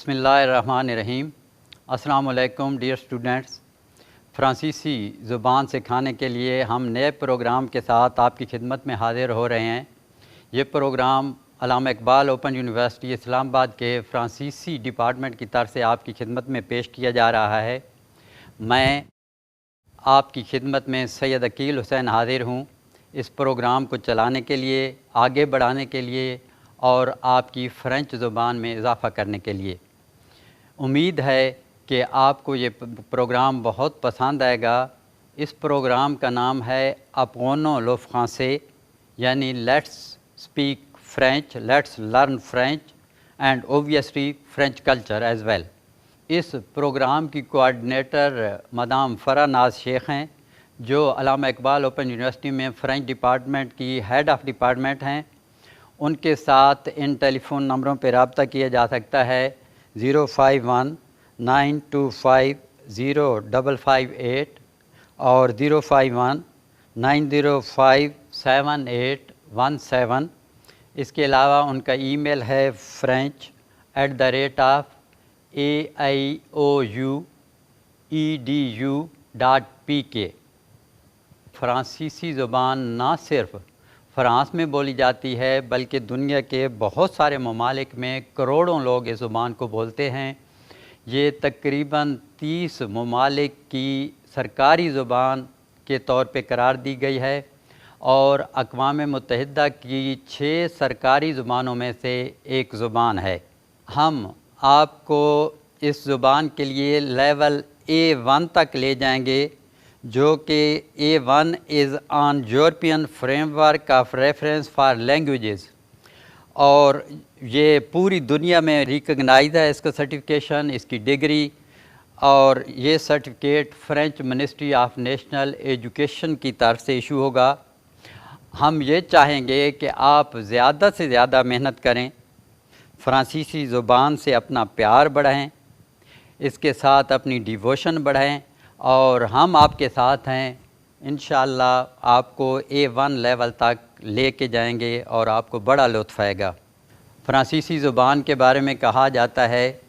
बिस्मिल्लाहिर्रहमानिर्रहीम। अस्सलाम वालेकुम डियर स्टूडेंट्स। फ़्रांसीसी ज़ुबान सिखाने के लिए हम नए प्रोग्राम के साथ आपकी खिदमत में हाज़िर हो रहे हैं। ये प्रोग्राम अल्लामा इकबाल ओपन यूनिवर्सिटी इस्लामाबाद के फ़्रांसीसी डिपार्टमेंट की तरफ से आपकी खिदमत में पेश किया जा रहा है। मैं आपकी खिदमत में सैयद अकील हुसैन हाज़िर हूँ इस प्रोग्राम को चलाने के लिए, आगे बढ़ाने के लिए और आपकी फ़्रेंच ज़ुबान में इजाफ़ा करने के लिए। उम्मीद है कि आपको ये प्रोग्राम बहुत पसंद आएगा। इस प्रोग्राम का नाम है अपोनो लो फ्रांसे, यानी let's speak French, let's learn French and obviously French culture as well. इस प्रोग्राम की कोऑर्डिनेटर मदाम फ़रा नाज शेख हैं, जो अल्लामा इकबाल ओपन यूनिवर्सिटी में फ़्रेंच डिपार्टमेंट की हेड ऑफ़ डिपार्टमेंट हैं। उनके साथ इन टेलीफ़ोन नंबरों पर रब्ता किया जा सकता है 051-925-0558 और 051-905-7817। इसके अलावा उनका ईमेल है french@aioue.pk। फ़्रांसीसी ज़ुबान ना सिर्फ़ फ़्रांस में बोली जाती है बल्कि दुनिया के बहुत सारे ममालिक में करोड़ों लोग इस ज़ुबान को बोलते हैं। ये तकरीबन 30 ममालिक की सरकारी ज़ुबान के तौर पे करार दी गई है और अक़वाम मुत्तहिदा की 6 सरकारी ज़ुबानों में से एक ज़ुबान है। हम आपको इस ज़ुबान के लिए लेवल A1 तक ले जाएंगे, जो कि A1 is on European framework of reference for languages, और ये पूरी दुनिया में रिकग्नाइज है इसका सर्टिफिकेशन, इसकी डिग्री। और ये certificate French ministry of national education की तरफ से इशू होगा। हम ये चाहेंगे कि आप ज़्यादा से ज़्यादा मेहनत करें, फ़्रांसीसी ज़ुबान से अपना प्यार बढ़ाएं, इसके साथ अपनी डिवोशन बढ़ाएं और हम आपके साथ हैं। इंशाअल्लाह आपको A1 लेवल तक लेके जाएंगे और आपको बड़ा लुत्फ़ आएगा। फ़्रांसीसी ज़ुबान के बारे में कहा जाता है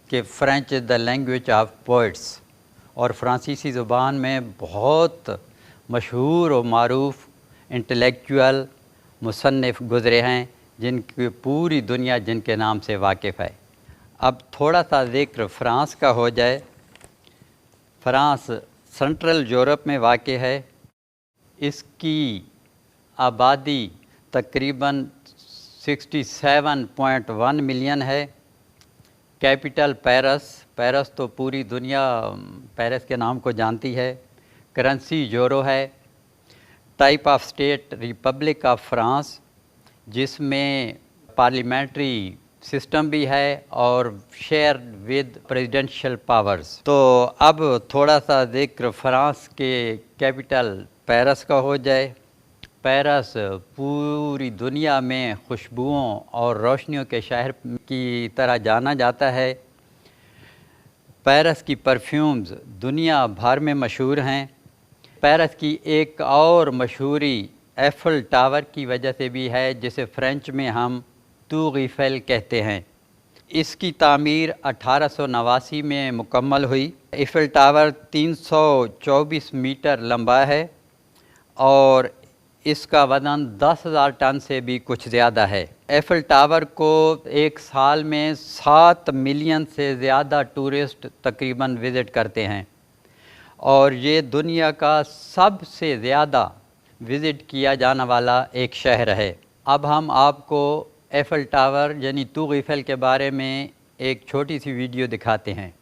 कि French is the language of poets, और फ़्रांसीसी ज़ुबान में बहुत मशहूर और मारूफ़ इंटेलेक्चुअल मुसन्निफ़ गुज़रे हैं जिनकी पूरी दुनिया जिनके नाम से वाकिफ़ है। अब थोड़ा सा ज़िक्र फ़्रांस का हो जाए। फ़्रांस सेंट्रल यूरोप में वाक़ है। इसकी आबादी तकरीबन 67.1 मिलियन है। कैपिटल पेरिस तो पूरी दुनिया पेरिस के नाम को जानती है। करेंसी यूरो है। Type of state Republic of France, जिसमें पार्लियामेंट्री सिस्टम भी है और शेयर विद प्रेसिडेंशियल पावर्स। तो अब थोड़ा सा ज़िक्र फ़्रांस के कैपिटल पेरिस का हो जाए। पेरिस पूरी दुनिया में खुशबुओं और रोशनियों के शहर की तरह जाना जाता है। पेरिस की परफ्यूम्स दुनिया भर में मशहूर हैं। पेरिस की एक और मशहूरी एफिल टावर की वजह से भी है, जिसे फ़्रेंच में हम टूर ईफेल कहते हैं। इसकी तामीर 1889 में मुकम्मल हुई। ईफेल टावर 324 मीटर लंबा है और इसका वज़न 10,000 टन से भी कुछ ज़्यादा है। ईफेल टावर को एक साल में 7 मिलियन से ज़्यादा टूरिस्ट तकरीबन विज़िट करते हैं और ये दुनिया का सबसे ज़्यादा विज़िट किया जाने वाला एक शहर है। अब हम आपको एफिल टावर यानी टूर ईफेल के बारे में एक छोटी सी वीडियो दिखाते हैं।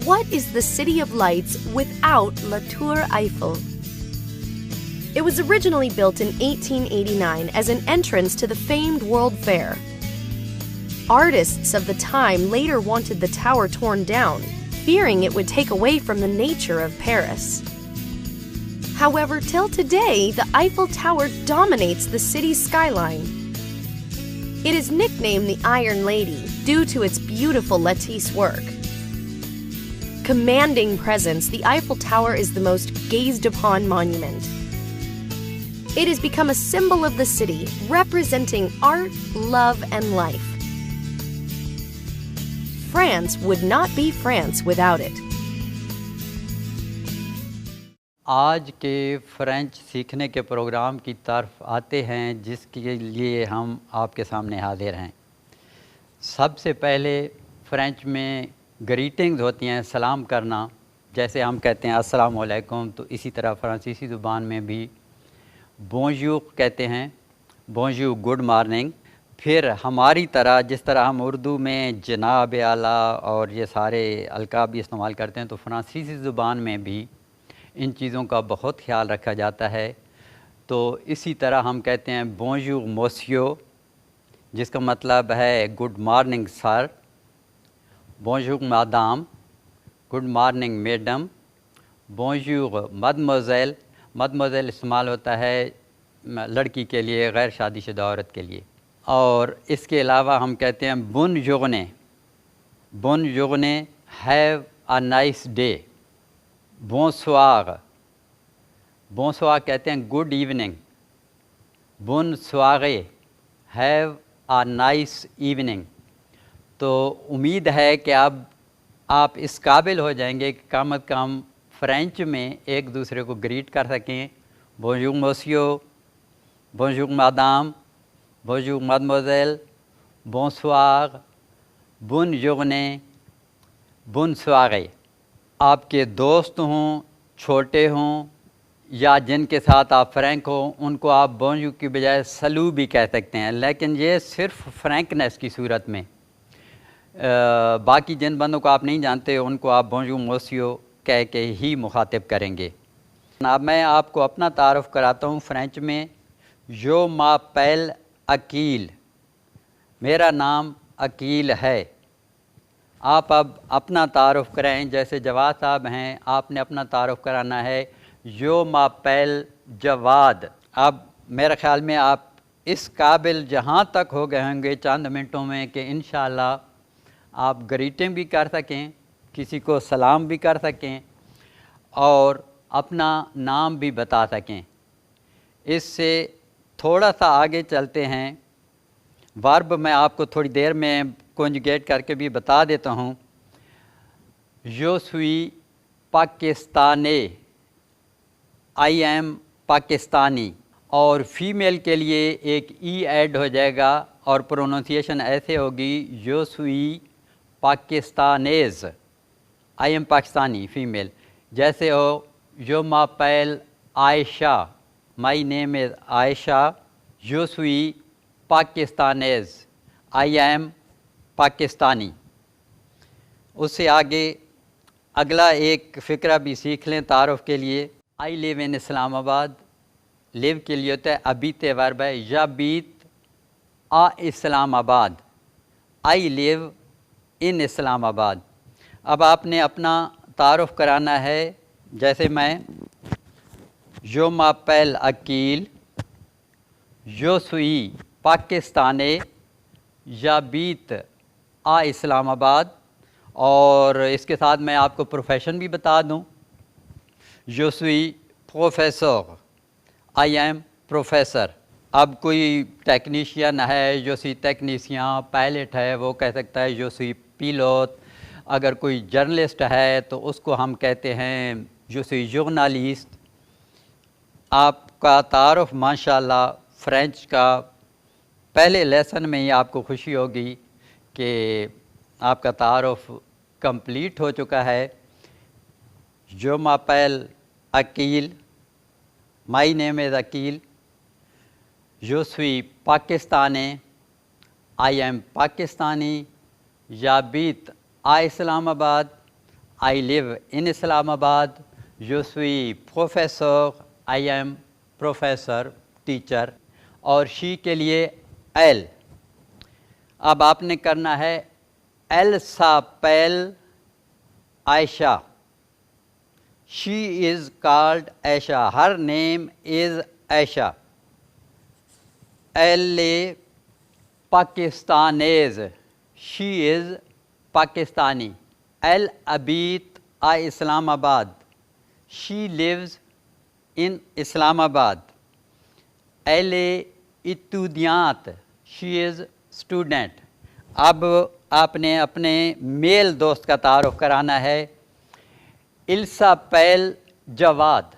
What is the City of Lights without La Tour Eiffel? It was originally built in 1889 as an entrance to the famed World Fair. Artists of the time later wanted the tower torn down, fearing it would take away from the nature of Paris. However, till today, the Eiffel Tower dominates the city's skyline. It is nicknamed the Iron Lady due to its beautiful lattice work. Commanding presence, the Eiffel Tower is the most gazed upon monument. It has become a symbol of the city, representing art, love, and life. France would not be France without it. आज के French सीखने के programme की तरफ आते हैं, जिसके लिए हम आपके सामने हाजिर हैं। सबसे पहले फ़्रेंच में ग्रीटिंग्स होती हैं, सलाम करना, जैसे हम कहते हैं अस्सलाम वालेकुम, तो इसी तरह फ़्रांसीसी ज़ुबान में भी बोंजूर कहते हैं, बोंजूर गुड मॉर्निंग। फिर हमारी तरह जिस तरह हम उर्दू में जनाब आला और ये सारे अलकाब भी इस्तेमाल करते हैं, तो फ़्रांसीसी ज़ुबान में भी इन चीज़ों का बहुत ख्याल रखा जाता है। तो इसी तरह हम कहते हैं बोंजूर मोसियो, जिसका मतलब है गुड मॉर्निंग सर, बोंजूर मादाम, गुड मॉर्निंग मैडम, बोंजूर मदमोज़ेल, मदमोज़ेल इस्तेमाल होता है लड़की के लिए, गैर शादीशुदा औरत के लिए। और इसके अलावा हम कहते हैं बुन जोगने, बुन जोगने, हैव अ नाइस डे, बोंसवार, बोंसवार कहते हैं गुड इवनिंग, बुन स्वागे, हैव अ नाइस इवनिंग। तो उम्मीद है कि अब आप इस काबिल हो जाएंगे कि कम अज़ कम फ़्रेंच में एक दूसरे को ग्रीट कर सकें। बोंजूर मोसियो, बोंजूर मादाम, बोंजूर मदमोज़ेल, बोंसवार, बुन जोगने, बुन स्वागे। आपके दोस्त हों, छोटे हों, या जिनके साथ आप फ्रैंक हो, उनको आप बोंजूर की बजाय सलू भी कह सकते हैं, लेकिन ये सिर्फ फ्रैंकनेस की सूरत में। बाकी जिन बंदों को आप नहीं जानते उनको आप बोंजूर मोसियो कह के ही मुखातिब करेंगे। अब मैं आपको अपना तारुफ़ कराता हूँ फ्रेंच में। जो मापेल अकील, मेरा नाम अकील है। आप अब अपना तारुफ़ करें, जैसे जवाद साहब हैं, आपने अपना तारुफ़ कराना है जो मापेल जवाद। अब मेरे ख़्याल में आप इस काबिल जहाँ तक हो गए होंगे चंद मिनटों में कि इंशाअल्लाह आप ग्रीटिंग भी कर सकें, किसी को सलाम भी कर सकें और अपना नाम भी बता सकें। इससे थोड़ा सा आगे चलते हैं। वर्ब मैं आपको थोड़ी देर में कॉन्जुगेट करके भी बता देता हूँ। जो सुई पाकिस्तानी, आई एम पाकिस्तानी, और फीमेल के लिए एक ई ऐड हो जाएगा और प्रोनाउंसिएशन ऐसे होगी जो सुई पाकिस्तानेज़, आई एम पाकिस्तानी फीमेल। जैसे हो जो मापेल Aisha, my name is Aisha, जो सुई पाकिस्तानेज़, आई एम पाकिस्तानी। उससे आगे अगला एक फ़िक्रा भी सीख लें तारुफ़ के लिए। I live in Islamabad, live के लिए होता है अबीत वर्ब है, या बीत आ Islamabad, I live in Islamabad. अब आपने अपना तारुफ़ कराना है, जैसे मैं जो मापेल अकील, जो सुई पाकिस्तानी, या बीत आ इस्लामाबाद। और इसके साथ मैं आपको प्रोफेशन भी बता दूं। जो सुई प्रोफेसर, आई एम प्रोफेसर। अब कोई टेक्नीशियन है, जो सी टेक्नीशियन, पायलट है, वो कह सकता है जो सी पिलोट। अगर कोई जर्नलिस्ट है तो उसको हम कहते हैं जो सी जर्नलिस्ट। आपका तारुफ़ माशाल्लाह फ़्रेंच का पहले लेसन में ही आपको खुशी होगी कि आपका तारुफ़ कंप्लीट हो चुका है। जो मापेल Aqeel, my name is Aqeel, जो सुई पाकिस्तानी, आई एम पाकिस्तानी, या बीत आ Islamabad, I live in Islamabad, जो सुई प्रोफेसर, आई एम प्रोफेसर, टीचर। और शी के लिए एल। अब आपने करना है एल सापेल Aisha, she is called Aisha, her name is Aisha. एल ए पाकिस्तानेज़, शी इज़ पाकिस्तानी। एल अबीत आ Islamabad, she lives in Islamabad. एले इतुदियात, शी इज़ स्टूडेंट। अब आपने अपने मेल दोस्त का तारुफ कराना है। इल्सा पैल Jawad,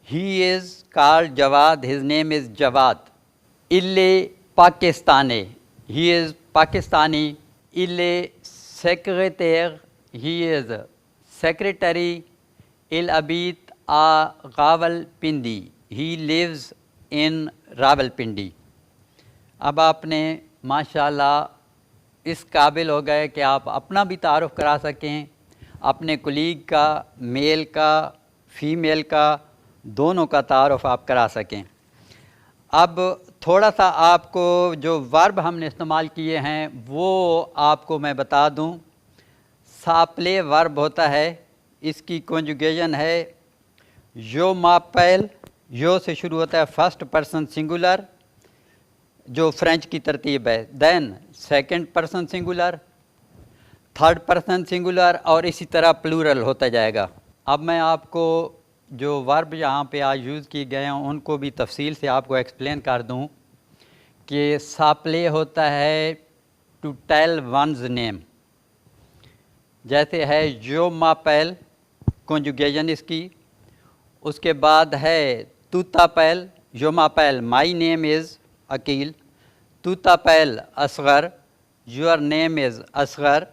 he is called Jawad, his name is Jawad. इल्ले पाकिस्तानी, ही इज़ पाकिस्तानी। इल्ले सेक्रेटेर, ही इज़ सेक्रेटरी। इल अबीत आ Rawalpindi, he lives in Rawalpindi. अब आपने माशाल्लाह इस काबिल हो गए कि आप अपना भी तारुफ करा सकें, अपने कुलीग का, मेल का, फ़ीमेल का, दोनों का तारुफ आप करा सकें। अब थोड़ा सा आपको जो वर्ब हमने इस्तेमाल किए हैं वो आपको मैं बता दूं। साप्ले वर्ब होता है, इसकी कॉन्जुगेशन है यो मापेल, यो से शुरू होता है फर्स्ट पर्सन सिंगुलर जो फ्रेंच की तरतीब है, then second person singular, third person singular और इसी तरह प्लूरल होता जाएगा। अब मैं आपको जो वर्ब यहाँ पे आज यूज़ किए गए हैं उनको भी तफसील से आपको एक्सप्लेन कर दूँ कि साप्ले होता है टू टेल वंस नेम, जैसे है जो मापेल कॉन्जुगेशन इसकी। उसके बाद है तूतापेल, जो मापेल माई नेम इज़ अकील। तूतापेल Asghar, your name is Asghar.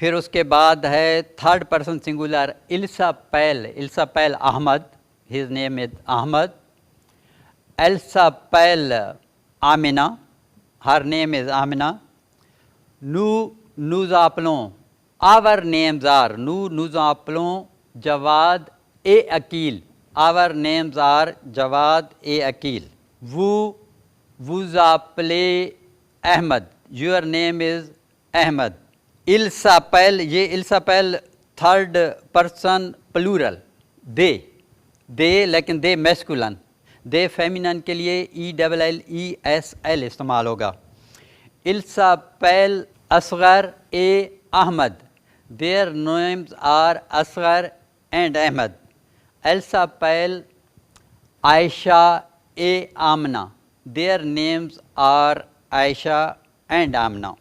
फिर उसके बाद है थर्ड पर्सन सिंगुलर इल्सा पैल Ahmed, his name is Ahmed. एल्सा पैल Amina, her name is Amina. नूज़ापलों, आवर नेम्स आर, नूज़ापलों जवाद ए Aqeel, our names are Jawad ए अकील। वूज़ापले Ahmed, your name is Ahmed. इल्सा पैल, ये इल्सा पैल थर्ड पर्सन प्लूरल, दे लेकिन दे मैस्कुलन, दे फेमिनन के लिए ELLESL इस्तेमाल होगा। इल्सा पैल असगर ए Ahmed, their names are Asghar and Ahmed. एल्सा पैल आयशा ए Amna, their names are Aisha and Amna.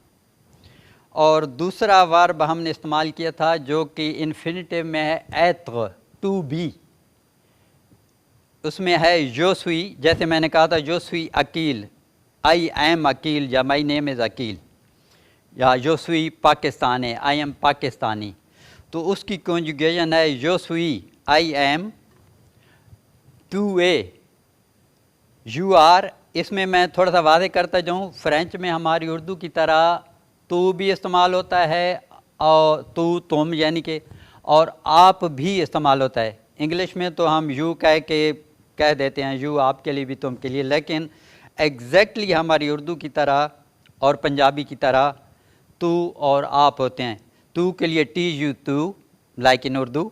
और दूसरा वर्ब हमने इस्तेमाल किया था जो कि इन्फिनिटिव में है एत्ग, टू बी। उसमें है योसुई, जैसे मैंने कहा था योसुई अकील, आई एम अकील या माई नेम इज़ अकील, या योसुई पाकिस्तान है, आई एम पाकिस्तानी। तो उसकी कॉन्जुगेशन है योसुई आई एम, टू ए यू आर। इसमें मैं थोड़ा सा वादे करता जाऊँ, फ्रेंच में हमारी उर्दू की तरह तू भी इस्तेमाल होता है और तू तुम यानी कि, और आप भी इस्तेमाल होता है। इंग्लिश में तो हम यू कह देते हैं, यू आपके लिए भी तुम के लिए, लेकिन एग्जैक्टली हमारी उर्दू की तरह और पंजाबी की तरह तू और आप होते हैं। तू के लिए TU तू लाइक इन उर्दू,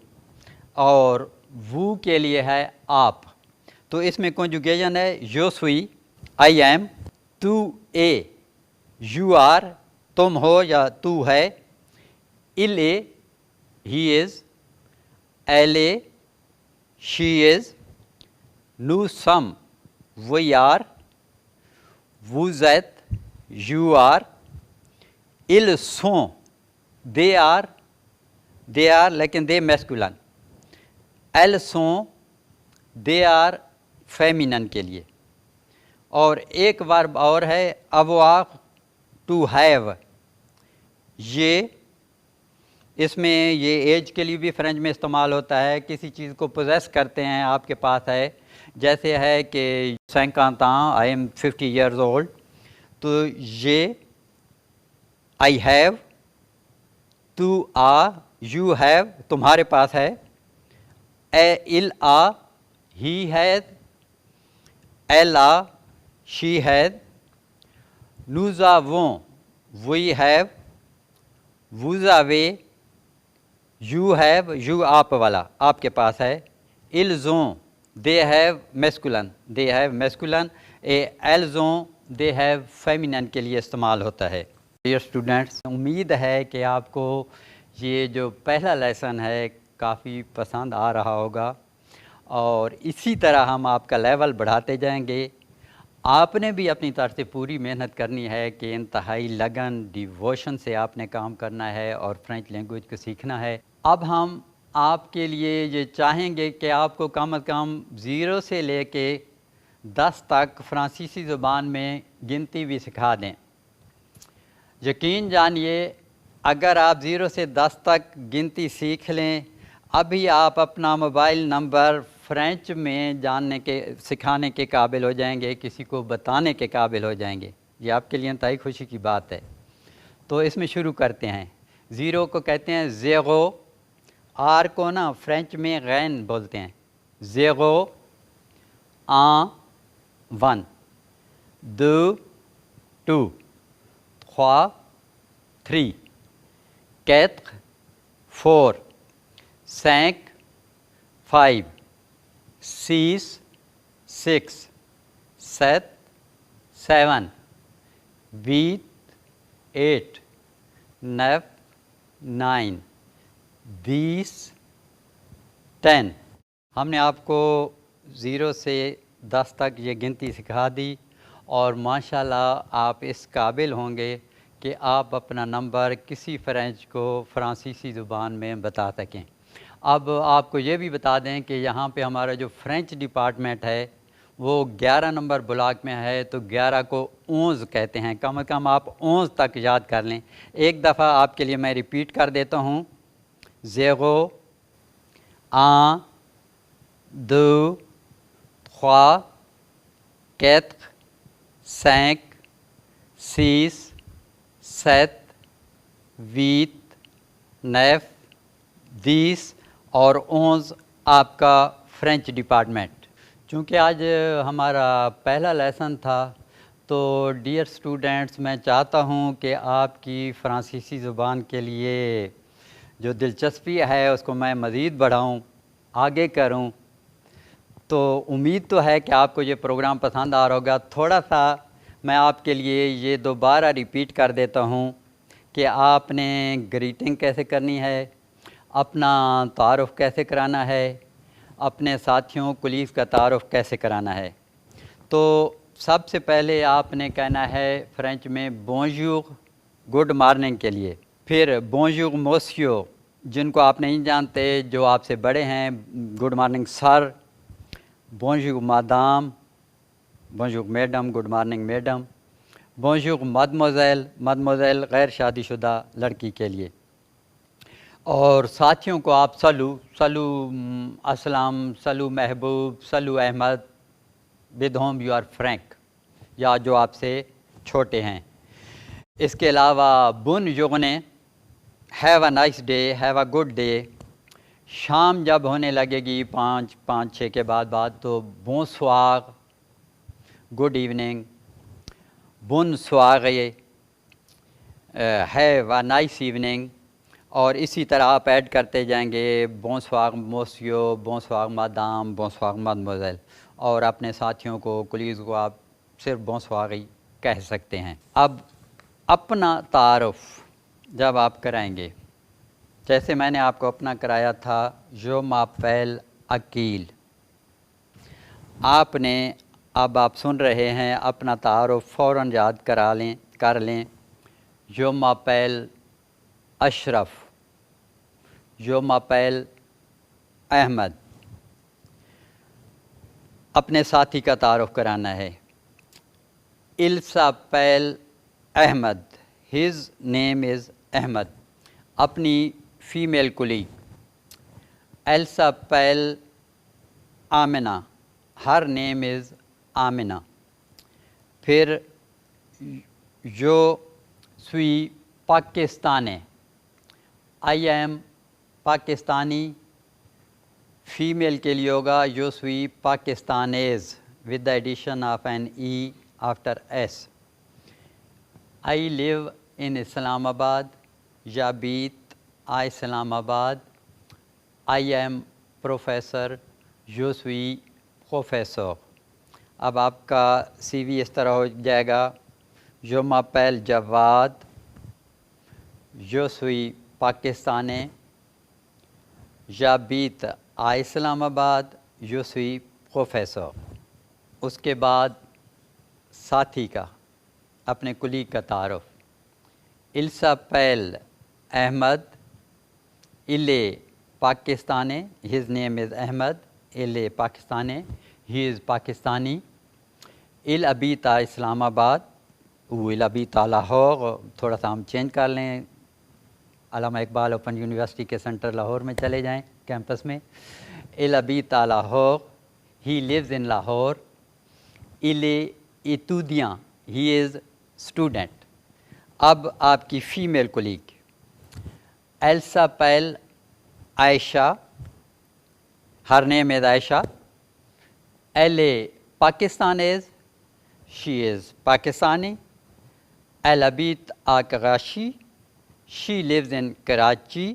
और वो के लिए है आप। तो इसमें कॉन्जुगेशन है योसुई आई एम, टू ए यू आर तुम हो या तू है, इले ही इज़, एले शी इज़, नू सम वी आर, वुज़ैत यू आर, इल सों दे आर लेकिन दे मैस्कुलन, एल सों दे आर फेमिनन के लिए। और एक वर्ब और है अवआक, टू हैव। ये इसमें ये एज के लिए भी फ्रेंच में इस्तेमाल होता है, किसी चीज़ को पोजेस करते हैं, आपके पास है, जैसे है कि 50 आई एम 50 ईयर्स ओल्ड। तो ये आई हैव, टू आ यू हैव तुम्हारे पास है, ए इल आ ही हैज़, एल आ शी हैज़, नूज़ा वो वी हैव, वूज़ा वे यू हैव, यू आप वाला आपके पास है, इल जों they have masculine, they have masculine, एल जों दे हैव फेमिनन के लिए इस्तेमाल होता है। डियर स्टूडेंट्स, उम्मीद है कि आपको ये जो पहला लेसन है काफ़ी पसंद आ रहा होगा और इसी तरह हम आपका लेवल बढ़ाते जाएंगे आपने भी अपनी तरफ से पूरी मेहनत करनी है कि इंतहाई लगन डिवोशन से आपने काम करना है और फ्रेंच लैंग्वेज को सीखना है। अब हम आपके लिए ये चाहेंगे कि आपको कम से कम 0 से लेके 10 तक फ्रांसीसी ज़ुबान में गिनती भी सिखा दें। यकीन जानिए, अगर आप 0 से 10 तक गिनती सीख लें, अभी आप अपना मोबाइल नंबर फ्रेंच में जानने के सिखाने के काबिल हो जाएंगे, किसी को बताने के काबिल हो जाएंगे। ये आपके लिए इंतहाई खुशी की बात है। तो इसमें शुरू करते हैं। 0 को कहते हैं ज़ेरो, आर को ना फ्रेंच में गैन बोलते हैं। ज़ेरो, आ 1, 2 2, 3 3, 4 4, 5 5, 6 6, 7 7, 8 8, 9 9, 10 10। हमने आपको 0 से 10 तक ये गिनती सिखा दी और माशाल्लाह आप इस काबिल होंगे कि आप अपना नंबर किसी फ्रेंच को फ्रांसीसी ज़ुबान में बता सकें। अब आपको ये भी बता दें कि यहाँ पे हमारा जो फ्रेंच डिपार्टमेंट है वो 11 नंबर ब्लॉक में है, तो 11 को 11 कहते हैं। कम से कम आप 11 तक याद कर लें। एक दफ़ा आपके लिए मैं रिपीट कर देता हूँ। 0 1 2 3 4 5 6 7 8 9 10 और 11 आपका फ्रेंच डिपार्टमेंट। चूँकि आज हमारा पहला लेसन था, तो डियर स्टूडेंट्स, मैं चाहता हूँ कि आपकी फ़्रांसीसी ज़ुबान के लिए जो दिलचस्पी है उसको मैं मज़ीद बढ़ाऊँ, आगे करूँ। तो उम्मीद तो है कि आपको ये प्रोग्राम पसंद आ रहा होगा। थोड़ा सा मैं आपके लिए ये दोबारा रिपीट कर देता हूँ कि आपने ग्रीटिंग कैसे करनी है, अपना तारुफ़ कैसे कराना है, अपने साथियों कुलीग का तारुफ़ कैसे कराना है। तो सबसे पहले आपने कहना है फ्रेंच में बोंजूर, गुड मॉर्निंग के लिए। फिर बोंजूर मोसियो, जिनको आप नहीं जानते, जो आपसे बड़े हैं, गुड मॉर्निंग सर। बोंजूर मादाम, बोंजूर मैडम, गुड मॉर्निंग मैडम। बोंजूर मदमोज़ेल, मदमोज़ेल गैर शादीशुदा लड़की के लिए। और साथियों को आप सलू, सलू अस्सलाम, सलू महबूब, सलू Ahmed, with whom you are frank, या जो आपसे छोटे हैं। इसके अलावा बुन जोगने, have a nice day, have a good day. शाम जब होने लगेगी 5-6 के बाद तो बोंसवार, गुड इवनिंग। बुन स्वागे, हैव अ नाइस इवनिंग। और इसी तरह आप ऐड करते जाएंगे, बोंसवार मोसियो, बोंसवार मादाम, बोंसवार मदमोज़ेल। और अपने साथियों को, कुलीग को आप सिर्फ बोंसवार ही कह सकते हैं। अब अपना तारुफ़ जब आप कराएंगे, जैसे मैंने आपको अपना कराया था, जो मापेल अकील, आपने अब आप सुन रहे हैं, अपना तारुफ़ फ़ौरन याद कर लें। जो मापेल अशरफ, जो मापेल अहमद। अपने साथी का तारुफ़ कराना है। इल्सापेल Ahmed, his name is Ahmed. अपनी फ़ीमेल कुलीग एल्सापेल Amina, her name is Amina. फिर जो सुई Pakistani, I am Pakistani, female के लिए होगा यो सुई पाकिस्तानेज़ with the addition of N E after S. I live in Islamabad, या बीत आई इस्लामाबाद। आई एम प्रोफेसर, यो सुई प्रोफेसर। अब आपका CV इस तरह हो जाएगा। जो मापेल जवाद, जो सुई पाकिस्तानी, या बीत आई इस्लामाबाद, यो सुई प्रोफेसर। उसके बाद साथी का, अपने कुलीग का तारुफ। इल्सापेल अहमद, इले Pakistani, his name is Ahmed, इले पाकिस्तानी, ही इज़ पाकिस्तानी। इल अबीता इस्लामाबाद, वो इल अबीता लाहौर, थोड़ा सा हम चेंज कर लें, अल्लामा इकबाल ओपन यूनिवर्सिटी के सेंटर लाहौर में चले जाएं कैंपस में। इल अबीता Lahore, he lives in Lahore. इले इतूदियाँ, ही इज़ स्टूडेंट। अब आपकी फ़ीमेल कुलीग, एल्सा पैल Aisha, her name is Aisha. एले पाकिस्तान इज़, शी इज़ पाकिस्तानी। एल अबीत आकगाशी, शी लिव्स इन कराची।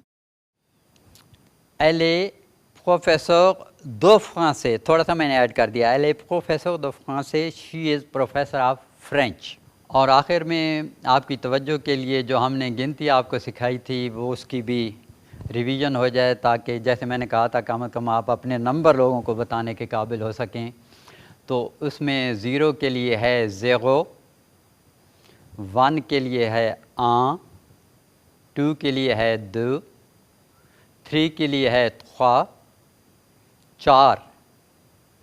एले प्रोफेसर दो फ्रांसे, थोड़ा सा मैंने ऐड कर दिया, एले प्रोफेसर दो फ्रांसे, she is professor of French. और आखिर में आपकी तवज्जो के लिए जो हमने गिनती आपको सिखाई थी वो उसकी भी रिवीजन हो जाए, ताकि जैसे मैंने कहा था कम से कम आप अपने नंबर लोगों को बताने के काबिल हो सकें। तो उसमें 0 के लिए है ज़ेरो, 1 के लिए है आ, 2 के लिए है दो, 3 के लिए है trois, 4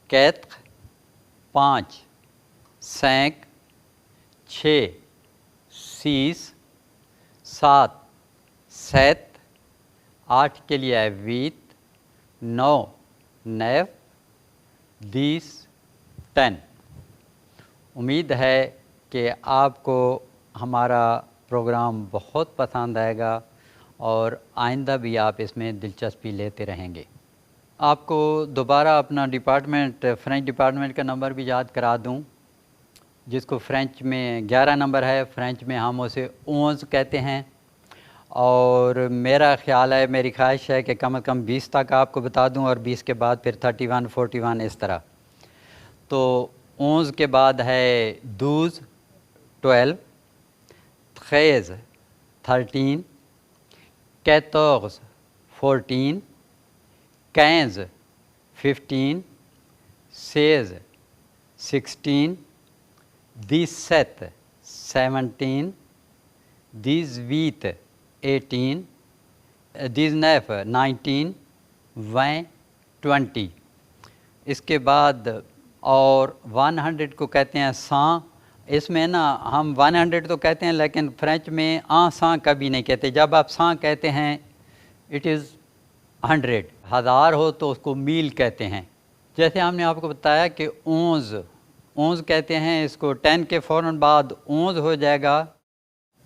quatre, 5 cinq, 6 six, 7 sept, 8 के लिए है huit, 9 neuf, 10 10। उम्मीद है कि आपको हमारा प्रोग्राम बहुत पसंद आएगा और आइंदा भी आप इसमें दिलचस्पी लेते रहेंगे। आपको दोबारा अपना डिपार्टमेंट, फ़्रेंच डिपार्टमेंट का नंबर भी याद करा दूं, जिसको फ़्रेंच में 11 नंबर है, फ़्रेंच में हम उसे 11 कहते हैं। और मेरा ख़्याल है, मेरी ख्वाहिश है कि कम से कम 20 तक आपको बता दूं और 20 के बाद फिर 31, 41 इस तरह। तो 11 के बाद है 12, 12, 13, 13, 14, 14, 15, 15, 16, 16, 17, 17, 18, 18, 19, 19, 20, 20। इसके बाद और 100 को कहते हैं 100। इसमें ना हम 100 तो कहते हैं, लेकिन फ़्रेंच में 100 कभी नहीं कहते। जब आप 100 कहते हैं इट इज़ 100। 1000 हो तो उसको मील कहते हैं। जैसे हमने आपको बताया कि 11 कहते हैं, इसको 10 के फ़ौरन बाद 11 हो जाएगा।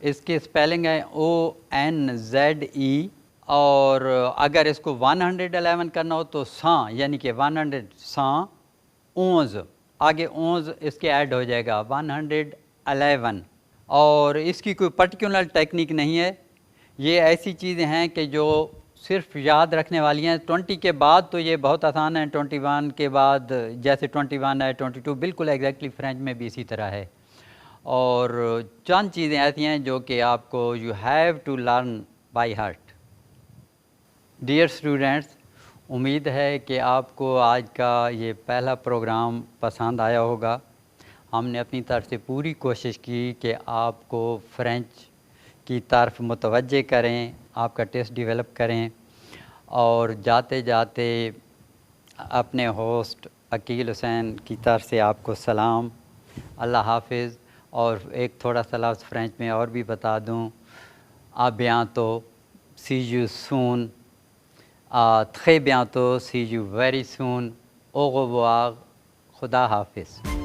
इसकी स्पेलिंग है ONZE। और अगर इसको 111 करना हो तो 100, यानी कि 100, 100, 11, आगे 11 इसके ऐड हो जाएगा 111। और इसकी कोई पर्टिकुलर टेक्निक नहीं है, ये ऐसी चीज़ें हैं कि जो सिर्फ याद रखने वाली हैं। 20 के बाद तो ये बहुत आसान है, 21 के बाद जैसे 21 है, 22 बिल्कुल एग्जैक्टली फ्रेंच में भी इसी तरह है। और चंद चीज़ें ऐसी हैं जो कि आपको you have to learn by heart. Dear students, उम्मीद है कि आपको आज का ये पहला प्रोग्राम पसंद आया होगा। हमने अपनी तरफ से पूरी कोशिश की कि आपको फ़्रेंच की तरफ मुतवज्जे करें, आपका टेस्ट डेवलप करें। और जाते जाते अपने होस्ट अकील हुसैन की तरफ से आपको सलाम, अल्लाह हाफिज़। और एक थोड़ा सा लफ्ज़ फ़्रेंच में और भी बता दूँ, आ बिentôt, see you soon, très bientôt, see you very soon, au revoir, खुदा हाफिज़।